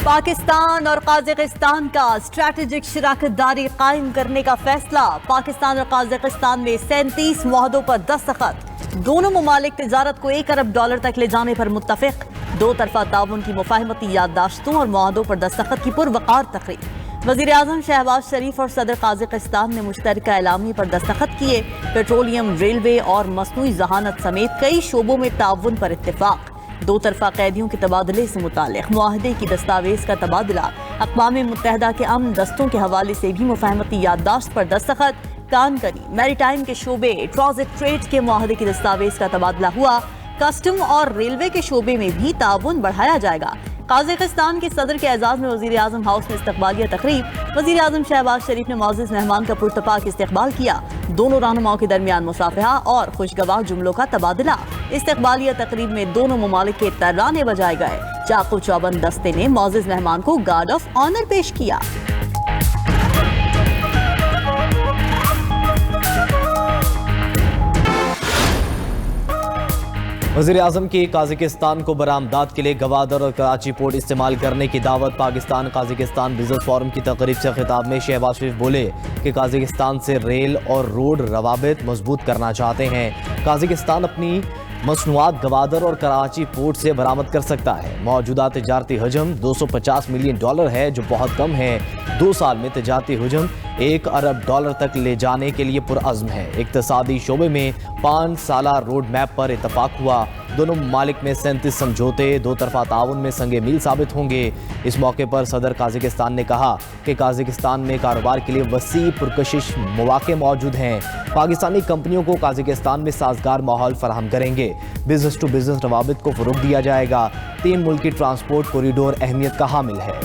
पाकिस्तान और काज़ाकिस्तान का स्ट्रैटेजिक शराकतदारी कायम करने का फैसला। पाकिस्तान और काज़ाकिस्तान में 37 मुआहदों पर दस्तखत। दोनों ममालिक तिजारत को $1 अरब तक ले जाने पर मुत्तफिक। दो तरफा ताउन की मुफाहमती याददाश्तों और मुआहदों पर दस्तखत की पुरवकार तकरीब। वज़ीर आज़म शहबाज शरीफ और सदर काज़ाकिस्तान ने मुश्तरका एलामी पर दस्तखत किए। पेट्रोलियम, रेलवे और मसनूई जहानत समेत कई शोबों में ताउन पर इत्तेफाक। दो तरफा कैदियों के तबादले से मुताल्लिक़ मुआहदे की दस्तावेज का तबादला। अक़वाम मुत्तहदा के अमन दस्तों के हवाले से भी मुफाहमती याददाश्त पर दस्तखत। कानकरी, मैरीटाइम के शोबे, ट्रांजिट ट्रेड के मुआहदे की दस्तावेज का तबादला हुआ। कस्टम और रेलवे के शोबे में भी ताउन बढ़ाया जाएगा। काज़ाकिस्तान के सदर के एजाज में वज़ीर आज़म हाउस में इस्तकबालिया तकरीब। वज़ीर आज़म शहबाज शरीफ ने मुअज़्ज़ज़ मेहमान का पुरतपाक इस्तकबाल किया। दोनों रहनुमाओं के दरमियान मुसाफहा और खुशगवार जुमलों का तबादला। इस्तकबालिया तकरीब में दोनों ममालिक के तराने बजाए गए। चाकू चौबंद दस्ते ने मुअज़्ज़ज़ मेहमान को गार्ड ऑफ ऑनर पेश किया। वज़ीर आज़म की काज़ाकिस्तान को बरामदात के लिए गवादर और कराची पोर्ट इस्तेमाल करने की दावत। पाकिस्तान काज़ाकिस्तान बिज़नेस फोरम की तकरीब से खिताब में शहबाज शरीफ बोले कि काज़ाकिस्तान से रेल और रोड रवाबित मजबूत करना चाहते हैं। काज़ाकिस्तान अपनी मसनूआत गवादर और कराची पोर्ट से बरामद कर सकता है। मौजूदा तिजारती हजम $250 मिलियन है, जो बहुत कम है। 2 साल में तिजारती हजम $1 अरब तक ले जाने के लिए पुरअज़्म है। इक़्तिसादी शोबे में 5 साला रोड मैप पर इत्तफाक हुआ। दोनों ममालिक में 37 समझौते दो तरफा ताउन में संगे मील साबित होंगे। इस मौके पर सदर काज़ाकिस्तान ने कहा कि काज़ाकिस्तान में कारोबार के लिए वसी पुरकशिश मौके मौजूद हैं। पाकिस्तानी कंपनियों को काज़ाकिस्तान में साजगार माहौल फराहम करेंगे। बिजनेस टू बिजनेस रवाबित को फ़रोग़ दिया जाएगा। 3 मुल्की ट्रांसपोर्ट कॉरिडोर अहमियत का हामिल है।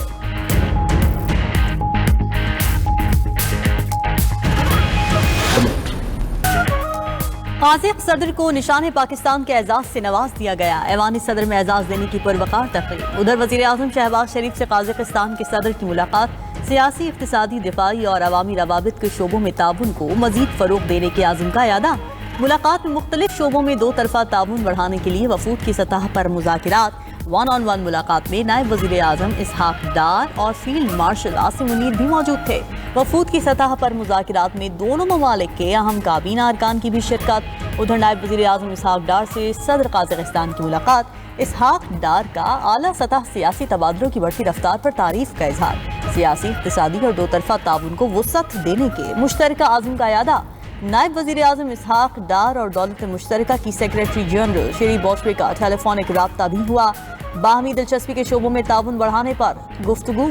काज़िक सदर को निशान पाकिस्तान के एजाज से नवाज दिया गया। ऐवानी सदर में एजाज देने की पुरवकार तकरीब। उधर वज़ीर आज़म शहबाज शरीफ से काज़ाकिस्तान के सदर की मुलाकात। सियासी, इक़्तिसादी, दिफाई और अवामी रवाबित के शोबों में ताउन को मज़ीद फ़रोग़ देने के आज़म का यादा। मुलाकात में मुख्तलिफ शोबों में दो तरफा ताउन बढ़ाने के लिए वफूद की सतह पर मुज़ाकिरात। 1-on-1 मुलाकात में नायब वज़ीर आज़म इसहाक डार और फील्ड मार्शल आसिम मुनीर भी मौजूद थे। वफूद की सतह पर मुज़ाकिरात में दोनों ममालिक के अहम काबीना अरकान की भी शिरकत। उधर नायब वज़ीर आज़म इसहाक डार से सदर काज़ाकिस्तान की मुलाकात। इसहाक डार का आला सतह सियासी तबादलों की बढ़ती रफ्तार पर तारीफ का इजहार। सियासी, इक़्तिसादी और दो तरफा ताउन को वसअत देने के मुश्तरका आज़म का यादा। नायब वज़ीर आज़म इसहाक डार और दौलत मुश्तरका की सेक्रेटरी जनरल शेरी बॉशवे का टेलीफोनिक राब्ता भी हुआ। बाहमी दिलचस्पी के शोबों में ताउन बढ़ाने पर गुफ्तगू।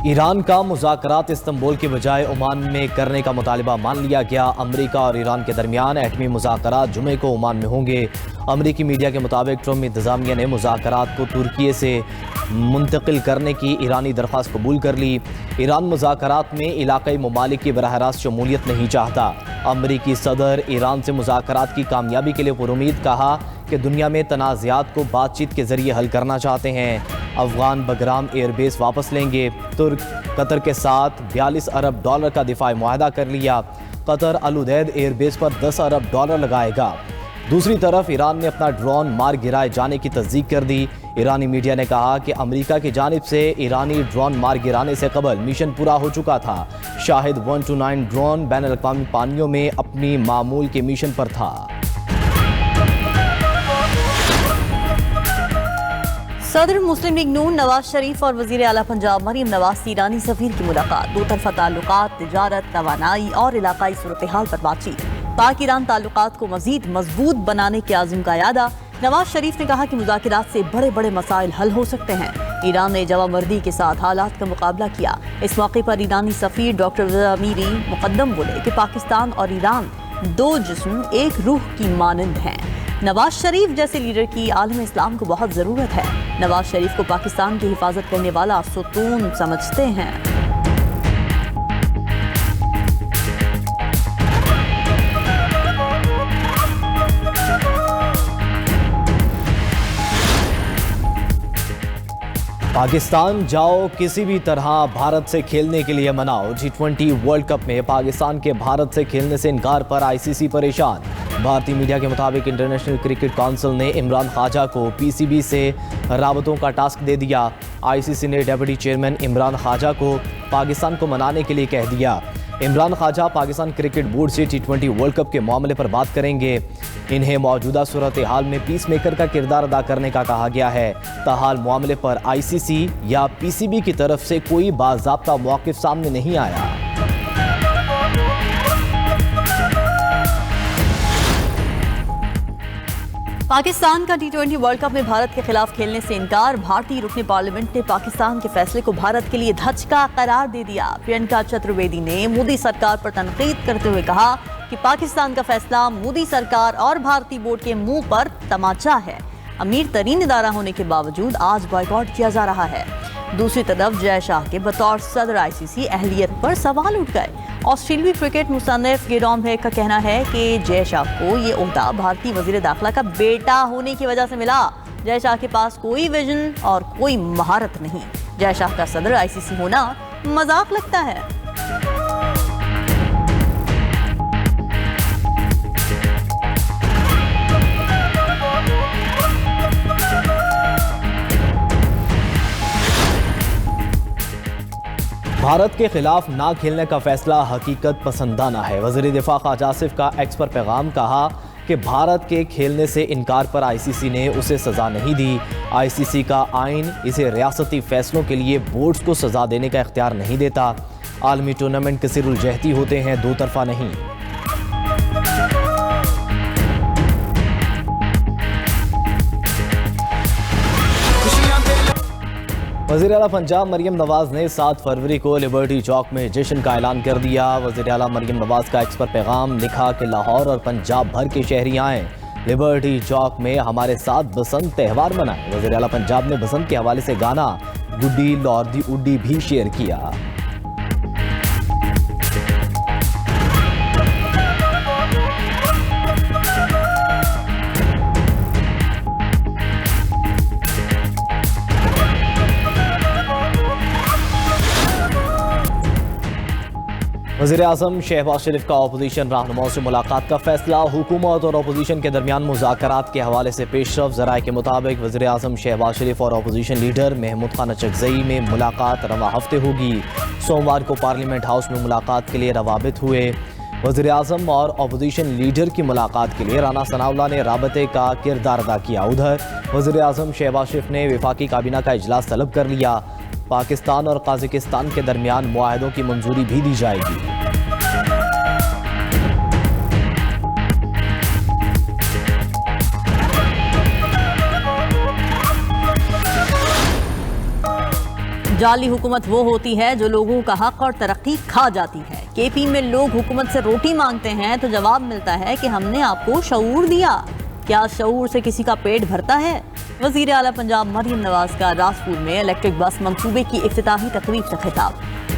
ईरान का मुज़ाकरात इस्तंबुल के बजाय ओमान में करने का मुतालिबा मान लिया गया। अमरीका और ईरान के दरमियान एटमी मुज़ाकरात जुमे को ओमान में होंगे। अमरीकी मीडिया के मुताबिक ट्रम्प इंतज़ामिया ने मुज़ाकरात को तुर्की से मुंतकिल करने की ईरानी दरख्वास्त कबूल कर ली। ईरान मुज़ाकरात में इलाक़ाई ममालिक की बराह रास्त शमूलियत नहीं चाहता। अमरीकी सदर ईरान से मुज़ाकरात की कामयाबी के लिए पुरुमीद कहा कि दुनिया में तनाज़ात को बातचीत के ज़रिए हल करना चाहते हैं। अफ़गान बगराम एयरबेस वापस लेंगे। तुर्क कतर के साथ $42 अरब का दिफाई मुआहदा कर लिया। कतर अल उदैद एयरबेस पर $10 अरब लगाएगा। दूसरी तरफ ईरान ने अपना ड्रोन मार गिराए जाने की तस्दीक कर दी। ईरानी मीडिया ने कहा कि अमेरिका की जानिब से ईरानी ड्रोन मार गिराने से कबल मिशन पूरा हो चुका था। शाहिद 129 ड्रोन बैन अल-अक़वामी पानियों में अपनी मामूल के मिशन पर था। सदर मुस्लिम लीग नून नवाज शरीफ और वज़ीर आला पंजाब मरीम नवाज से ईरानी सफ़ीर की मुलाकात। दो तरफा ताल्लुकात, तिजारत, तवानाई और इलाकाई सूरत हाल पर बातचीत। पाक ईरान ताल्लुकात को मज़ीद मजबूत बनाने के आज़म का यादा। नवाज शरीफ ने कहा कि मुज़ाकिरात से बड़े बड़े मसाइल हल हो सकते हैं। ईरान ने जवाबमर्दी के साथ हालात का मुकाबला किया। इस मौके पर ईरानी सफ़ीर डॉक्टर अमीरी मुक़द्दम बोले कि पाकिस्तान और ईरान दो जिस्म एक रूह की मानंद हैं। नवाज शरीफ जैसे लीडर की आलम इस्लाम को बहुत ज़रूरत है। नवाज शरीफ को पाकिस्तान की हिफाजत करने वाला सुतून समझते हैं। पाकिस्तान जाओ, किसी भी तरह भारत से खेलने के लिए मनाओ। T20 वर्ल्ड कप में पाकिस्तान के भारत से खेलने से इनकार पर आईसीसी परेशान। भारतीय मीडिया के मुताबिक इंटरनेशनल क्रिकेट काउंसिल ने इमरान ख्वाजा को पीसीबी से राबतों का टास्क दे दिया। आईसीसी ने डिप्टी चेयरमैन इमरान ख्वाजा को पाकिस्तान को मनाने के लिए कह दिया। इमरान ख्वाजा पाकिस्तान क्रिकेट बोर्ड से T20 वर्ल्ड कप के मामले पर बात करेंगे। इन्हें मौजूदा सूरत हाल में पीस मेकर का किरदार अदा करने का कहा गया है। ताहाल मामले पर आईसीसी या पीसीबी की तरफ से कोई बाज़ाब्ता मौक़िफ़ सामने नहीं आया। पाकिस्तान का T20 वर्ल्ड कप में भारत के खिलाफ खेलने से इनकार। भारतीय रुकने पार्लियामेंट ने पाकिस्तान के फैसले को भारत के लिए धचका करार दे दिया। प्रियंका चतुर्वेदी ने मोदी सरकार पर तनकीद करते हुए कहा कि पाकिस्तान का फैसला मोदी सरकार और भारतीय बोर्ड के मुंह पर तमाचा है। अमीर तरीन इदारा होने के बावजूद आज बॉयकॉट किया जा रहा है। दूसरी तरफ जय शाह के बतौर सदर आईसीसी अहलियत पर सवाल उठ गए। ऑस्ट्रेलियाई क्रिकेट मुसन्निफ गिरॉम का कहना है कि जय शाह को ये ओहदा भारतीय वजीर दाखिला का बेटा होने की वजह से मिला। जय शाह के पास कोई विजन और कोई महारत नहीं। जय शाह का सदर आईसीसी होना मजाक लगता है। भारत के खिलाफ ना खेलने का फैसला हकीकत पसंदाना है। वज़ीर दिफा ख्वाजा आसिफ का एक्स पर पैगाम कहा कि भारत के खेलने से इनकार पर आईसीसी ने उसे सज़ा नहीं दी। आईसीसी का आइन इसे रियासती फैसलों के लिए बोर्ड्स को सज़ा देने का इख्तियार नहीं देता। आलमी टूर्नामेंट कसीरुल-जहती होते हैं, दो तरफा नहीं। वज़ीर आला पंजाब मरियम नवाज ने 7 फरवरी को लिबर्टी चौक में जश्न का ऐलान कर दिया। वज़ीर आला मरियम नवाज का एक्स पर पैगाम लिखा कि लाहौर और पंजाब भर के शहरी आएँ, लिबर्टी चौक में हमारे साथ बसंत त्यौहार मनाएं। वज़ीर आला पंजाब ने बसंत के हवाले से गाना गुड्डी लॉर्दी उड्डी भी शेयर किया। वज़ीर आज़म शहबाज शरीफ का अपोजिशन रहनुमाओं से मुलाकात का फैसला। हुकूमत और अपोजिशन के दरमियान मुज़ाकरात के हवाले से पेशरफ। ज़राए के मुताबिक वज़ीर आज़म शहबाज शरीफ और अपोजिशन लीडर महमूद खान अचकज़ई में मुलाकात रवा हफ्ते होगी। सोमवार को पार्लियामेंट हाउस में मुलाकात के लिए रवाबित हुए। वज़ीर आज़म और अपोजिशन लीडर की मुलाकात के लिए राना सनाउल्लाह ने राबते का किरदार अदा किया। उधर वज़ीर आज़म शहबाज शरीफ ने वफाकी काबीना का इजलास तलब कर लिया। पाकिस्तान और कज़ाकिस्तान के दरमियान मुआहदों की मंजूरी भी दी जाएगी। जाली हुकूमत वो होती है जो लोगों का हक और तरक्की खा जाती है। केपी में लोग हुकूमत से रोटी मांगते हैं तो जवाब मिलता है कि हमने आपको शऊर दिया। क्या शऊर से किसी का पेट भरता है? वज़ीर आला पंजाब मरियम नवाज का रासपुर में इलेक्ट्रिक बस मंसूबे की इफ्तिताही तकरीब से खिताब।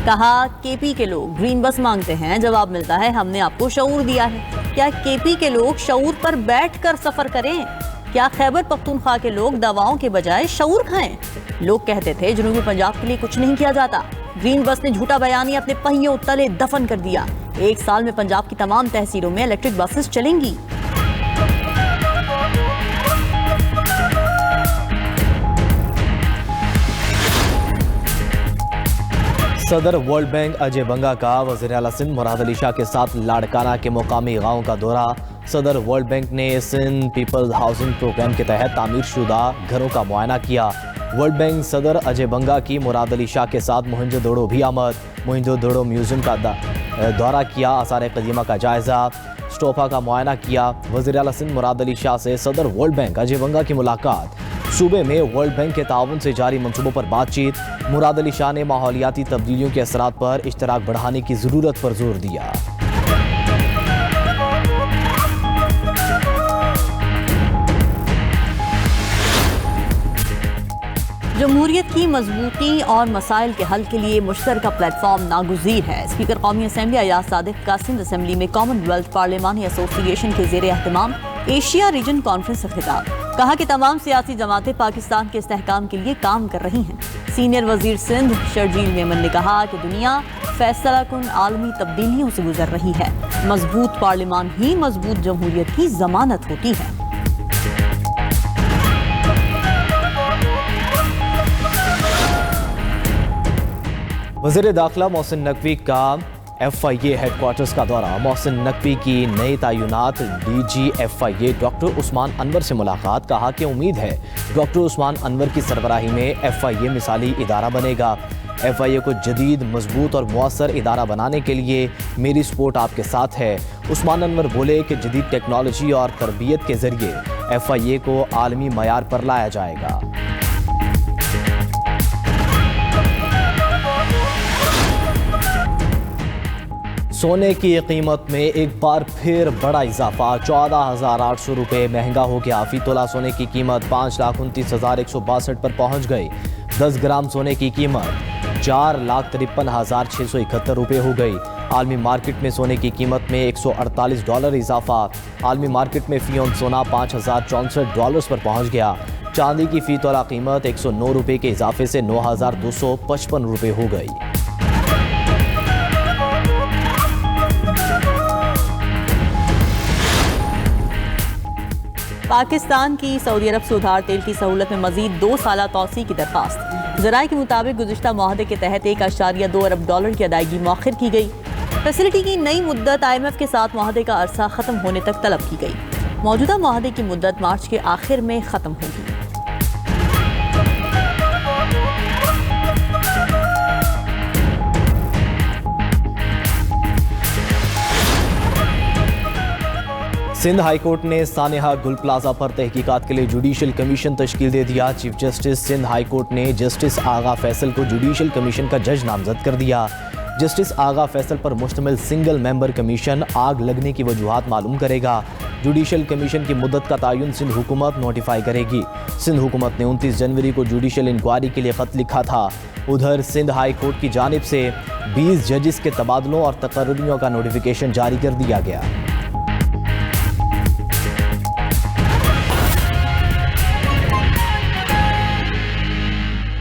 कहा केपी के लोग ग्रीन बस मांगते हैं, जवाब मिलता है हमने आपको शऊर दिया है। क्या केपी के लोग शऊर पर बैठ कर सफर करें? क्या खैबर पख्तूनख्वा के लोग दवाओं के बजाय शऊर खाएं? लोग कहते थे जनूबी पंजाब के लिए कुछ नहीं किया जाता। ग्रीन बस ने झूठा बयानी अपने पहियों तले दफन कर दिया। 1 साल में पंजाब की तमाम तहसीलों में इलेक्ट्रिक बसेस चलेंगी। सदर वर्ल्ड बैंक अजय बंगा का वज़ीर आला सिंध मुराद अली शाह के साथ लाड़काना के मुकामी गाँव का दौरा। सदर वर्ल्ड बैंक ने सिंध पीपल्स हाउसिंग प्रोग्राम के तहत तामीर शुदा घरों का मुआयना किया। वर्ल्ड बैंक सदर अजय बंगा की मुराद अली शाह के साथ मोहनजोदड़ो भी आमद। मोहनजोदड़ो म्यूजियम का दौरा किया, आसार कदीमा का जायजा, स्टोफा का मुआयना किया। वज़ीर आला सिंध मुराद अली शाह से सदर वर्ल्ड बैंक अजय बंगा की मुलाकात। सूबे में वर्ल्ड बैंक के ताउन से जारी मंसूबों पर बातचीत। मुराद अली शाह ने माहौलियाती तब्दीलियों के असरात पर इश्तराक बढ़ाने की ज़रूरत पर जोर दिया। जमहूरियत की मजबूती और मसाइल के हल के लिए मुश्तरका प्लेटफॉर्म नागुज़ीर है। स्पीकर कौमी असम्बली अयाज सादिक का सिंध असम्बली में कॉमनवेल्थ पार्लिमानी एसोसिएशन के ज़ेर एहतमाम एशिया रीजन कॉन्फ्रेंस से खिताब। कहा कि तमाम सियासी जमातें पाकिस्तान के इस्तेहकाम के लिए काम कर रही हैं। सीनियर वजीर सिंध शर्जील मेमन ने कहा कि दुनिया फैसला कुन आलमी तब्दीलियों से गुजर रही है। मजबूत पार्लियामान ही मजबूत जमहूरियत की जमानत होती है। वज़ीर दाखिला मोहसिन नकवी का FIA हेडक्वार्टर्स का दौरा। मोहसिन नकवी की नई तैनात DG FIA doctor Usman Anwar से मुलाकात। कहा कि उम्मीद है डॉक्टर उस्मान अनवर की सरबराही में FIA मिसाली इदारा बनेगा। FIA को जदीद, मजबूत और मुअस्सर इदारा बनाने के लिए मेरी सपोर्ट आपके साथ है। उस्मान अनवर बोले कि जदीद टेक्नोलॉजी और तरबियत के जरिए FIA को आलमी मयार पर लाया जाएगा। सोने की कीमत में एक बार फिर बड़ा इजाफा। 14,800 रुपये महंगा हो गया। फी तोला सोने की कीमत 5,29,162 पर पहुंच गई। 10 ग्राम सोने की कीमत 4,53,671 रुपये हो गई। आलमी मार्केट में सोने की कीमत में $148 इजाफा। आलमी मार्केट में फी औंस सोना $5,064 पर पहुंच गया। चांदी की फी तोला कीमत 109 रुपये के इजाफे से 9,255 रुपये हो गई। पाकिस्तान की सऊदी अरब से उधार तेल की सहूलत में मजीद 2 साल तौसी की दरखास्त। ज़राए के मुताबिक गुज़िश्ता मुआहदे के तहत $1.2 अरब की अदायगी मौखिर की गई। फैसिलिटी की नई मुद्दत IMF के साथ मुआहदे का अरसा ख़त्म होने तक तलब की गई। मौजूदा मुआहदे की मुद्दत मार्च के आखिर में ख़त्म होगी। सिंध हाई कोर्ट ने सानेहा गुल प्लाजा पर तहकीकात के लिए जुडिशल कमीशन तश्कील दे दिया। Chief justice Sindh high court ने जस्टिस आगा फैसल को जुडिशल कमीशन का जज नामजद कर दिया। जस्टिस आगा फैसल पर मुश्तमिल सिंगल मेंबर कमीशन आग लगने की वजूहात मालूम करेगा। जुडिशल कमीशन की मुद्दत का तयन सिंध हुकूमत नोटिफाई करेगी। सिंध हुकूमत ने 29 जनवरी को जुडिशल इंक्वायरी के लिए खत लिखा था। उधर सिंध हाई कोर्ट की जानिब से 20 जजेस के तबादलों और तकर्रियों का नोटिफिकेशन जारी कर दिया गया।